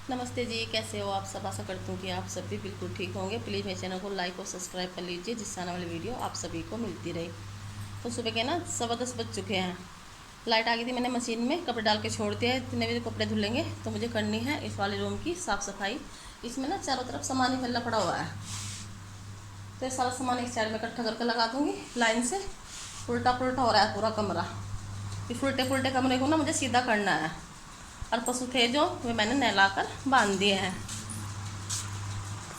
नमस्ते जी, कैसे हो आप सब। आशा करती हूँ कि आप सब भी बिल्कुल ठीक होंगे। प्लीज़ मेरे चैनल को लाइक और सब्सक्राइब कर लीजिए, जिससे आने वाली वीडियो आप सभी को मिलती रहे। तो सुबह के ना 10:15 बज चुके हैं। लाइट आ गई थी, मैंने मशीन में कपड़े डाल के छोड़ दिया है। इतने बजे कपड़े धुलेंगे तो मुझे करनी है इस वाले रूम की साफ़ सफाई। इसमें ना चारों तरफ सामान ही फैला पड़ा हुआ है, तो ये सारा सामान एक साइड में इकट्ठा करके लगा दूँगी लाइन से। उल्टा पुल्टा हो रहा है पूरा कमरा। इस उल्टे पुल्टे कमरे को ना मुझे सीधा करना है। और पशु थे जो वे मैंने नहला कर बांध दिए हैं।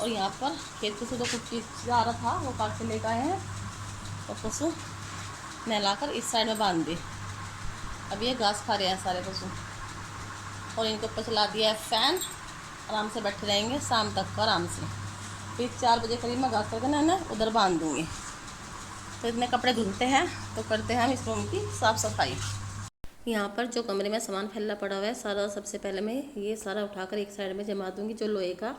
और यहाँ पर खेत से जो कुछ चीज़ आ रहा था वो काट के लेकर आए हैं और पशु नहलाकर इस साइड में बांध दी। अब ये घास खा रहे हैं सारे पशु। और इनके ऊपर चला दिया है फ़ैन। आराम से बैठे रहेंगे शाम तक का आराम से। फिर 4 बजे करीब मैं घास करके ना उधर बांध दूँगी। तो इतने कपड़े धुलते हैं तो करते हैं हम इस रूम की साफ़ सफाई। यहाँ पर जो कमरे में सामान फैला पड़ा हुआ है सारा, सबसे पहले मैं ये सारा उठाकर एक साइड में जमा दूँगी। जो लोहे का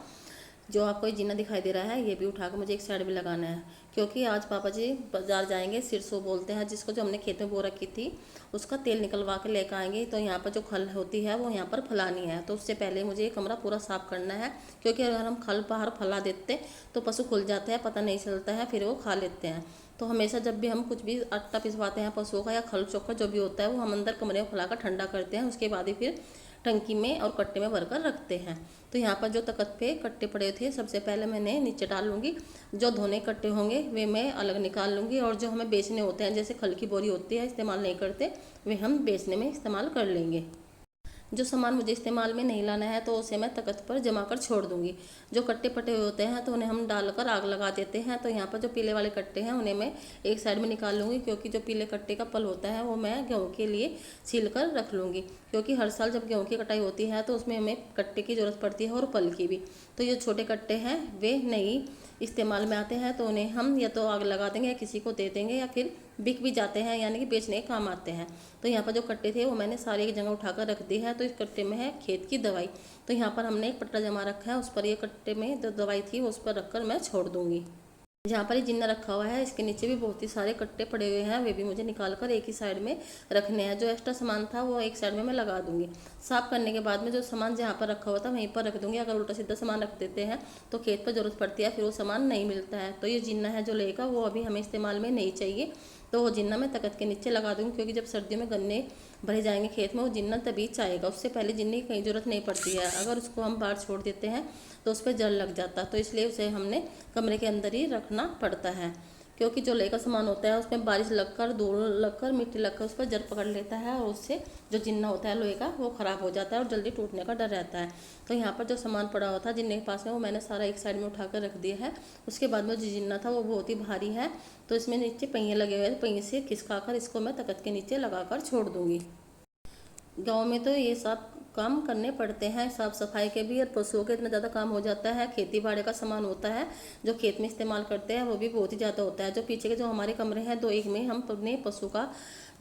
जो आपको ये जीना दिखाई दे रहा है ये भी उठाकर मुझे एक साइड में लगाना है, क्योंकि आज पापा जी बाजार जाएंगे। सिरसों बोलते हैं जिसको, जो हमने खेत में बो रखी थी, उसका तेल निकलवा के लेकर आएंगे। तो यहाँ पर जो खल होती है वो यहाँ पर फैलानी है। तो उससे पहले मुझे ये कमरा पूरा साफ़ करना है, क्योंकि अगर हम खल बाहर फैला देते तो पशु खुल जाते हैं, पता नहीं चलता है, फिर वो खा लेते हैं। तो हमेशा जब भी हम कुछ भी आटा पिसवाते हैं पशुओं का या खल चोखा जो भी होता है वो हम अंदर कमरे में फैलाकर ठंडा करते हैं। उसके बाद ही फिर टंकी में और कट्टे में भरकर रखते हैं। तो यहाँ पर जो तख्त पे कट्टे पड़े थे सबसे पहले मैंने नीचे डाल लूँगी। जो धोने कट्टे होंगे वे मैं अलग निकाल लूँगी, और जो हमें बेचने होते हैं जैसे खल की बोरी होती है इस्तेमाल नहीं करते, वे हम बेचने में इस्तेमाल कर लेंगे। जो सामान मुझे इस्तेमाल में नहीं लाना है तो उसे मैं तख्त पर जमा कर छोड़ दूंगी। जो कट्टे पटे हुए होते हैं तो उन्हें हम डालकर आग लगा देते हैं। तो यहाँ पर जो पीले वाले कट्टे हैं उन्हें मैं एक साइड में निकाल लूँगी, क्योंकि जो पीले कट्टे का पल होता है वो मैं गेहूँ के लिए छील कर रख लूँगी। क्योंकि हर साल जब गेहूँ की कटाई होती है तो उसमें हमें कट्टे की ज़रूरत पड़ती है और पल की भी। तो ये छोटे कट्टे हैं वे नहीं इस्तेमाल में आते हैं, तो उन्हें हम या तो आग लगा देंगे या किसी को दे देंगे, या फिर बिक भी जाते हैं, यानी कि बेचने के काम आते हैं। तो यहाँ पर जो कट्टे थे वो मैंने सारे एक जगह उठाकर रख दिए हैं। तो इस कट्टे में है खेत की दवाई। तो यहाँ पर हमने एक पट्टा जमा रखा है, उस पर ये कट्टे में जो दवाई थी उस पर रखकर मैं छोड़ दूँगी। जहाँ पर ये जिन्ना रखा हुआ है इसके नीचे भी बहुत ही सारे कट्टे पड़े हुए हैं, वे भी मुझे निकाल कर एक ही साइड में रखने हैं। जो एक्स्ट्रा सामान था वो एक साइड में मैं लगा दूंगी। साफ करने के बाद में जो सामान जहाँ पर रखा हुआ था वहीं पर रख दूंगी। अगर उल्टा सीधा सामान रख देते हैं तो खेत पर जरूरत पड़ती है, फिर वो सामान नहीं मिलता है। तो ये जिन्ना है जो लेगा वो अभी हमें इस्तेमाल में नहीं चाहिए, तो वो जिन्ना मैं तख्त के नीचे लगा दूंगी। क्योंकि जब सर्दियों में गन्ने भरे जाएंगे खेत में वो जिन्ना तभी चाहेगा, उससे पहले जिन्ने की कहीं ज़रूरत नहीं पड़ती है। अगर उसको हम बाहर छोड़ देते हैं तो उस पर जल लग जाता, तो इसलिए उसे हमने कमरे के अंदर ही रखना पड़ता है। क्योंकि जो लोहे का सामान होता है उसमें बारिश लगकर, धूल लगकर, मिट्टी लगकर उस पर जल पकड़ लेता है, और उससे जो जिन्ना होता है लोहे का वो ख़राब हो जाता है और जल्दी टूटने का डर रहता है। तो यहाँ पर जो सामान पड़ा हुआ था जिन्ने के पास में वो मैंने सारा एक साइड में उठा कर रख दिया है। उसके बाद में जो जिन्ना था वो बहुत ही भारी है, तो इसमें नीचे पहिए लगे हुए हैं, पहिए से खिसका कर इसको मैं तख्त के नीचे लगा कर छोड़ दूँगी। गाँव में तो ये सब काम करने पड़ते हैं, साफ सफाई के भी, और पशुओं के इतना ज़्यादा काम हो जाता है। खेती बाड़ी का सामान होता है जो खेत में इस्तेमाल करते हैं वो भी बहुत ही ज़्यादा होता है। जो पीछे के जो हमारे कमरे हैं दो, एक में हम अपने पशु का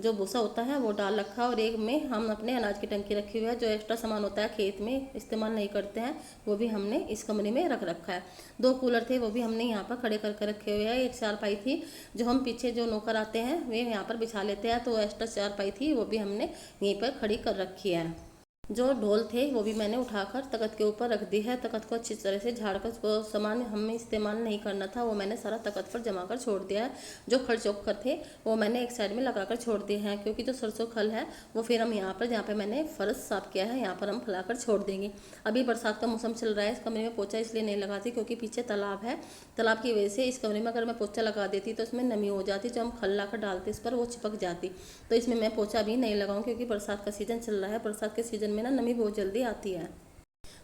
जो भूसा होता है वो डाल रखा है, और एक में हम अपने अनाज की टंकी रखी हुई है। जो एक्स्ट्रा सामान होता है खेत में इस्तेमाल नहीं करते हैं वो भी हमने इस कमरे में रख रखा है। 2 कूलर थे वो भी हमने यहाँ पर खड़े करके रखे हुए हैं। एक चारपाई थी जो हम पीछे जो नौकर आते हैं वे यहाँ पर बिछा लेते हैं, तो एक्स्ट्रा चारपाई थी वो भी हमने यहीं पर खड़ी कर रखी है। जो ढोल थे वो भी मैंने उठाकर तख्त के ऊपर रख दी है। तख्त को अच्छी तरह से झाड़कर, वो सामान हमें इस्तेमाल नहीं करना था वो मैंने सारा तख्त पर जमा कर छोड़ दिया है। जो खड़ चौकर थे वो मैंने एक साइड में लगाकर छोड़ दिए हैं, क्योंकि जो सरसों खल है वो फिर हम यहाँ पर, जहाँ पे मैंने फर्श साफ किया है यहाँ पर हम फैलाकर छोड़ देंगे। अभी बरसात का मौसम चल रहा है, इस कमरे में पोछा इसलिए नहीं लगाती क्योंकि पीछे तालाब है। तालाब की वजह से इस कमरे में अगर मैं पोछा लगा देती तो इसमें नमी हो जाती, जो हम खल ला कर डालते इस पर वो चिपक जाती। तो इसमें मैं पोछा भी नहीं लगाऊँ, क्योंकि बरसात का सीज़न चल रहा है। बरसात के सीज़न में ना नमी बहुत जल्दी आती है।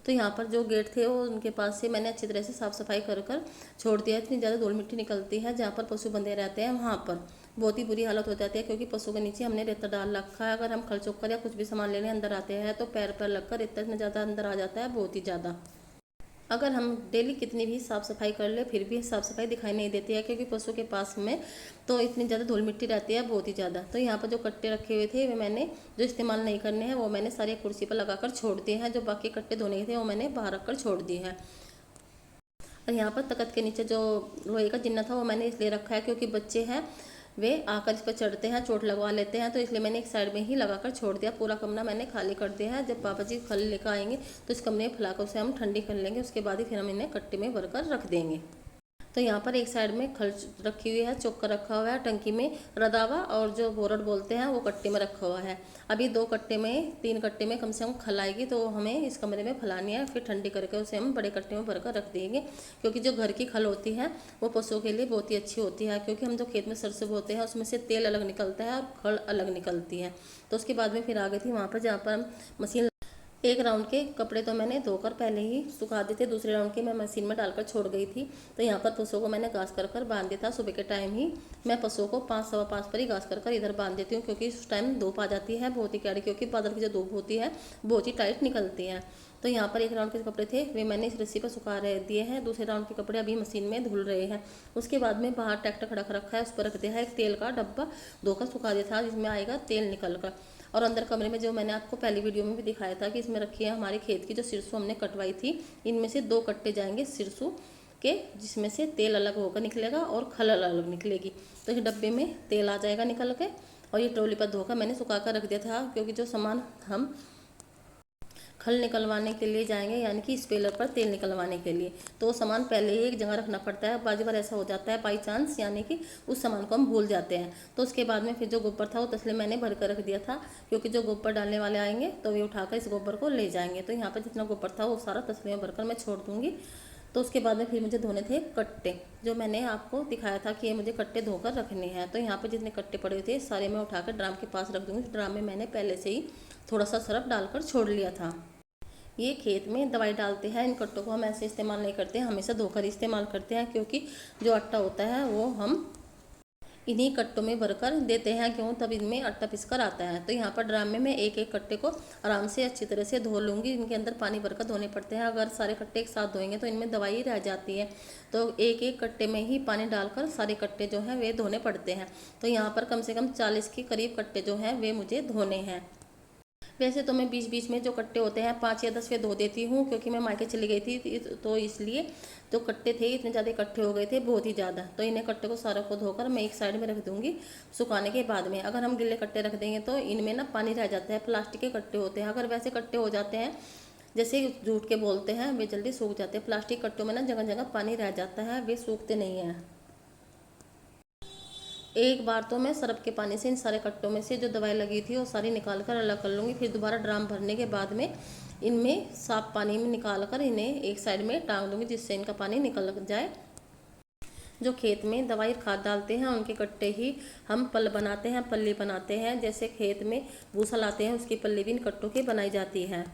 तो यहाँ पर जो गेट थे वो उनके पास से मैंने अच्छी तरह से साफ़ सफाई कर कर छोड़ दिया। इतनी ज़्यादा धूल मिट्टी निकलती है जहाँ पर पशु बंधे रहते हैं वहाँ पर बहुत ही बुरी हालत हो जाती है, क्योंकि पशु के नीचे हमने रेता डाल रखा है। अगर हम खल चोकर या कुछ भी सामान लेने अंदर आते हैं तो पैर पर लगकर रेता इतना ज़्यादा अंदर आ जाता है, बहुत ही ज़्यादा। अगर हम डेली कितनी भी साफ़ सफाई कर ले फिर भी साफ़ सफाई दिखाई नहीं देती है, क्योंकि पशु के पास में तो इतनी ज़्यादा धूल मिट्टी रहती है, बहुत ही ज़्यादा। तो यहाँ पर जो कट्टे रखे हुए थे वे मैंने जो इस्तेमाल नहीं करने हैं वो मैंने सारे कुर्सी पर लगाकर छोड़ दिए हैं। जो बाकी कट्टे धोने के थे वो मैंने बाहर रख कर छोड़ दिए हैं। और यहाँ पर तख्त के नीचे जो लोहे का जिन्ना था वो मैंने इसलिए रखा है क्योंकि बच्चे हैं वे आकर इस पर चढ़ते हैं, चोट लगवा लेते हैं। तो इसलिए मैंने एक साइड में ही लगाकर छोड़ दिया। पूरा कमरा मैंने खाली कर दिया है। जब पापा जी खल लेकर आएंगे तो इस कमरे में फैलाकर उसे हम ठंडी कर लेंगे। उसके बाद ही फिर हम इन्हें कट्टे में भरकर रख देंगे। तो यहाँ पर एक साइड में खल रखी हुई है, चोकर रखा हुआ है, टंकी में रदावा और जो बोरड बोलते हैं वो कट्टे में रखा हुआ है। अभी 2 कट्टे में 3 कट्टे में कम से कम खल आएगी तो हमें इस कमरे में फैलानी है। फिर ठंडी करके उसे हम बड़े कट्टे में भरकर रख देंगे। क्योंकि जो घर की खल होती है वो पशुओं के लिए बहुत ही अच्छी होती है। क्योंकि हम जो खेत में सरसों बोते हैं उसमें से तेल अलग निकलता है और खल अलग निकलती है। तो उसके बाद में फिर आ गई थी वहाँ पर जहाँ पर हम मशीन, एक राउंड के कपड़े तो मैंने धोकर पहले ही सुखा दिए थे, दूसरे राउंड के मैं मशीन में डालकर छोड़ गई थी। तो यहाँ पर पशुओं को मैंने घास कर बांध दिया था। सुबह के टाइम ही मैं पशुओं को 5 सवा 5 पर ही घास कर इधर बांध देती हूँ। क्योंकि उस टाइम धूप आ जाती है बहुत ही कड़ी, क्योंकि बादल की जो धूप होती है बहुत ही टाइट निकलती है। तो यहाँ पर एक राउंड के कपड़े थे वे मैंने इस रस्सी पर सुखा रहे दिए हैं। दूसरे राउंड के कपड़े अभी मशीन में धुल रहे हैं। उसके बाद में बाहर ट्रैक्टर खड़ा कर रखा है, उस पर रख दिया है एक तेल का डब्बा, धोकर सुखा दिया था, जिसमें आएगा तेल निकल कर। और अंदर कमरे में जो मैंने आपको पहली वीडियो में भी दिखाया था कि इसमें रखी है हमारे खेत की जो सिरसों हमने कटवाई थी, इनमें से 2 कट्टे जाएंगे सिरसों के, जिसमें से तेल अलग होकर निकलेगा और खल अलग निकलेगी। तो इस डब्बे में तेल आ जाएगा निकल के। और ये ट्रॉली पर धोकर मैंने सुखा कर रख दिया था। क्योंकि जो सामान हम खल निकलवाने के लिए जाएंगे, यानी कि स्पेलर पर तेल निकलवाने के लिए, तो वो सामान पहले ही एक जगह रखना पड़ता है। बाजी बार ऐसा हो जाता है बाई चांस, यानी कि उस सामान को हम भूल जाते हैं। तो उसके बाद में फिर जो गोबर था वो तसले मैंने भर कर रख दिया था। क्योंकि जो गोबर डालने वाले आएंगे तो वे उठाकर इस गोबर को ले जाएंगे। तो यहाँ पर जितना गोबर था वो सारा तसले में भरकर मैं छोड़ दूँगी। तो उसके बाद में फिर मुझे धोने थे कट्टे, जो मैंने आपको दिखाया था कि ये मुझे कट्टे धोकर रखने हैं। तो यहाँ पर जितने कट्टे पड़े हुए थे सारे मैं उठाकर ड्राम के पास रख दूँगी। ड्राम में मैंने पहले से ही थोड़ा सा सरफ डालकर छोड़ लिया था। ये खेत में दवाई डालते हैं, इन कट्टों को हम ऐसे इस्तेमाल नहीं करते हैं, हमेशा धोकर इस्तेमाल करते हैं। क्योंकि जो आटा होता है वो हम इन्हीं कट्टों में भरकर देते हैं। क्यों? तब इनमें आटा पिसकर आता है। तो यहाँ पर ड्राम में मैं एक एक कट्टे को आराम से अच्छी तरह से धो लूँगी। इनके अंदर पानी भरकर धोने पड़ते हैं। अगर सारे कट्टे एक साथ धोएंगे तो इनमें दवाई रह जाती है। तो एक एक कट्टे में ही पानी डालकर सारे कट्टे जो हैं वे धोने पड़ते हैं। तो यहाँ पर कम से कम 40 के करीब कट्टे जो हैं वे मुझे धोने हैं। वैसे तो मैं बीच बीच में जो कट्टे होते हैं 5 या 10 वे धो देती हूँ। क्योंकि मैं मायके चली गई थी तो इसलिए जो कट्टे थे इतने ज़्यादा इकट्ठे हो गए थे, बहुत ही ज़्यादा। तो इन्हें कट्टे को सारों को धोकर मैं एक साइड में रख दूँगी सुखाने के बाद में। अगर हम गिले कट्टे रख देंगे तो इनमें ना पानी रह जाता है। प्लास्टिक के कट्टे होते हैं, अगर वैसे कट्टे हो जाते हैं जैसे जूट के बोलते हैं, वे जल्दी सूख जाते हैं। प्लास्टिक कट्टों में ना जगह जगह पानी रह जाता है, वे सूखते नहीं हैं। एक बार तो मैं सरफ के पानी से इन सारे कट्टों में से जो दवाई लगी थी वो सारी निकाल कर अलग कर लूँगी। फिर दोबारा ड्राम भरने के बाद में इनमें साफ पानी में निकाल कर इन्हें एक साइड में टांग दूँगी, जिससे इनका पानी निकल जाए। जो खेत में दवाई खाद डालते हैं उनके कट्टे ही हम पल बनाते हैं, पल्ली बनाते हैं। जैसे खेत में भूसा लाते हैं उसकी पल्ली भी इन कट्टों की बनाई जाती है।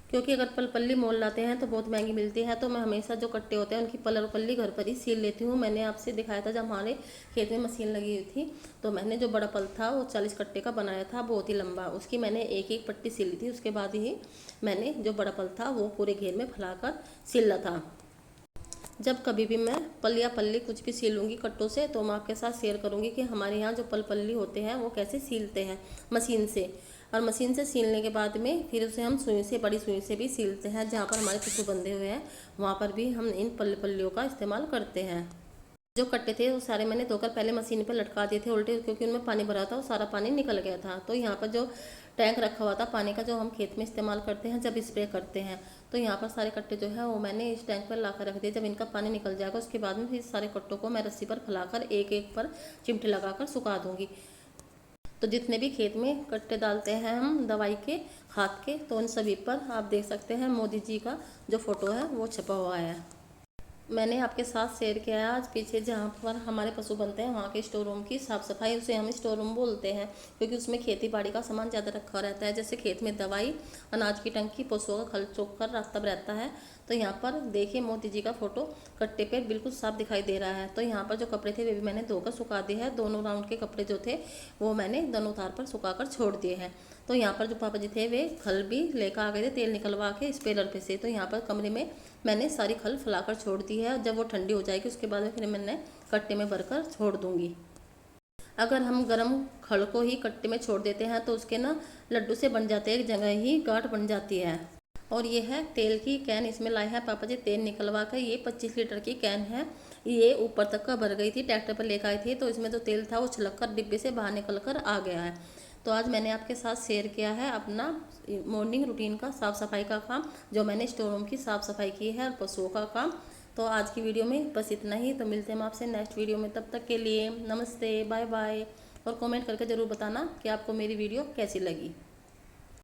क्योंकि अगर पल्ली मोल लाते हैं तो बहुत महंगी मिलती है। तो मैं हमेशा जो कट्टे होते हैं उनकी पल और पल्ली घर पर ही सील लेती हूँ। मैंने आपसे दिखाया था जब हमारे खेत में मशीन लगी हुई थी तो मैंने जो बड़ा पल था वो 40 कट्टे का बनाया था, बहुत ही लंबा। उसकी मैंने एक एक पट्टी सीली थी। उसके बाद ही मैंने जो बड़ा पल था वो पूरे घेर में फैलाकर सिला था। जब कभी भी मैं पल या पल्ली कुछ भी सीलूँगी कट्टों से तो मैं आपके साथ शेयर करूँगी कि हमारे यहाँ जो पल्ली होते हैं वो कैसे सीलते हैं मशीन से। और मशीन से सीलने के बाद में फिर उसे हम सुई से, बड़ी सुई से भी सीलते हैं। जहाँ पर हमारे पशु बंधे हुए हैं वहाँ पर भी हम इन पल्लियों का इस्तेमाल करते हैं। जो कट्टे थे वो सारे मैंने धोकर पहले मशीन पर लटका दिए थे उल्टे, क्योंकि उनमें पानी भरा था वो सारा पानी निकल गया था। तो यहाँ पर जो टैंक रखा हुआ था पानी का, जो हम खेत में इस्तेमाल करते हैं जब स्प्रे करते हैं, तो यहाँ पर सारे कट्टे जो है वो मैंने इस टैंक पर लाकर रख दिए। जब इनका पानी निकल जाएगा उसके बाद में फिर सारे कट्टों को मैं रस्सी पर फैलाकर एक एक पर चिमटे लगाकर सुखा दूँगी। तो जितने भी खेत में कट्टे डालते हैं हम दवाई के, खाद के, तो उन सभी पर आप देख सकते हैं मोदी जी का जो फोटो है वो छपा हुआ है। मैंने आपके साथ शेयर किया है आज पीछे जहाँ पर हमारे पशु बनते हैं वहाँ के स्टोर रूम की साफ़ सफाई, उसे हम स्टोर रूम बोलते हैं। क्योंकि उसमें खेती बाड़ी का सामान ज़्यादा रखा रहता है। जैसे खेत में दवाई, अनाज की टंकी, पशुओं का खल चोक कर तब रहता है। तो यहाँ पर देखिए मोदी जी का फोटो कट्टे पे बिल्कुल साफ दिखाई दे रहा है। तो यहाँ पर जो कपड़े थे वे भी मैंने धोकर सुखा दिए हैं। दोनों राउंड के कपड़े जो थे वो मैंने दोनों तार पर सुखा कर छोड़ दिए हैं। तो यहाँ पर जो पापा जी थे वे खल भी लेकर आ गए थे तेल निकलवा के स्पेलर पे से। तो यहाँ पर कमरे में मैंने सारी खल फैलाकर छोड़ दी है। जब वो ठंडी हो जाएगी उसके बाद में फिर मैंने कट्टे में भरकर छोड़ दूँगी। अगर हम गर्म खल को ही कट्टे में छोड़ देते हैं तो उसके ना लड्डू से बन जाते हैं, एक जगह ही गांठ बन जाती है। और ये है तेल की कैन, इसमें लाए हैं पापा जी तेल निकलवा कर। ये 25 लीटर की कैन है। ये ऊपर तक का भर गई थी, ट्रैक्टर पर लेकर आए थे तो इसमें जो तेल था वो छलक कर डिब्बे से बाहर निकल कर आ गया है। तो आज मैंने आपके साथ शेयर किया है अपना मॉर्निंग रूटीन का साफ़ सफाई का काम, जो मैंने स्टोर रूम की साफ़ सफाई की है और पशुओं का काम। तो आज की वीडियो में बस इतना ही। तो मिलते हैं हम आपसे नेक्स्ट वीडियो में, तब तक के लिए नमस्ते, बाय बाय। और कमेंट करके ज़रूर बताना कि आपको मेरी वीडियो कैसी लगी।